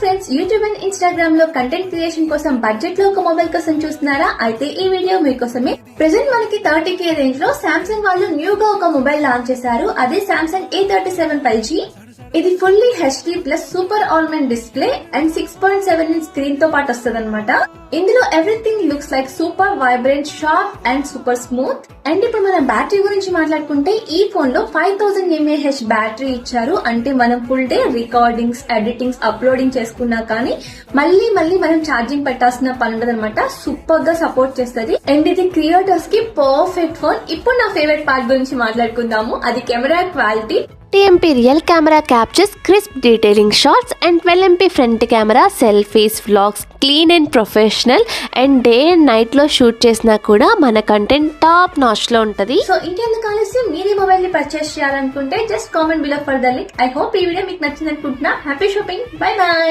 Friends, YouTube and Instagram లో content creation కోసం budget లో ఒక మొబైల్ కోసం చూస్తున్నారా? అయితే ఈ వీడియో మీకోసమే. ప్రెసెంట్ మనకి 30K రేంజ్ లో సామ్సంగ్ వాళ్ళు న్యూగా ఒక మొబైల్ లాంచ్ చేశారు. అదే సామ్సంగ్ A37 5G. ఇది fully HD plus super almond display and 6.7 inch screen తో పాటు వస్తుంది అనమాట. ఇందులో everything looks like super vibrant, sharp and super smooth. And ఇప్పుడు మనం బ్యాటరీ గురించి మాట్లాడుకుంటే ఈ ఫోన్ లో 5000 mAh బ్యాటరీ ఇచ్చారు. అంటే మనం full day recordings, editings, uploading చేసుకున్నా కానీ మళ్ళీ మనం ఛార్జింగ్ పెట్టాల్సిన పని ఉండదు అనమాట. సూపర్ గా సపోర్ట్ చేస్తుంది. అండ్ ఇది క్రియేటర్స్ కి పర్ఫెక్ట్ ఫోన్. ఇప్పుడు నా ఫేవరెట్ పార్ట్ గురించి మాట్లాడుకుందాము, అది camera quality. TMP real camera captures crisp detailing shots and 12MP front camera, selfies, vlogs, clean and professional. And day and night లో షూట్ చేసినా కూడా మన కంటెంట్ టాప్ నాచ్ లో ఉంటది. సో ఇంకెందుకు ఆలస్యం, మీరు ఈ మొబైల్ ని పర్చేస్ చేయాలనుకుంటే just comment below for the link. I hope ఈ వీడియో మీకు నచ్చింది అనుకుంటున్నా. Happy shopping, by by.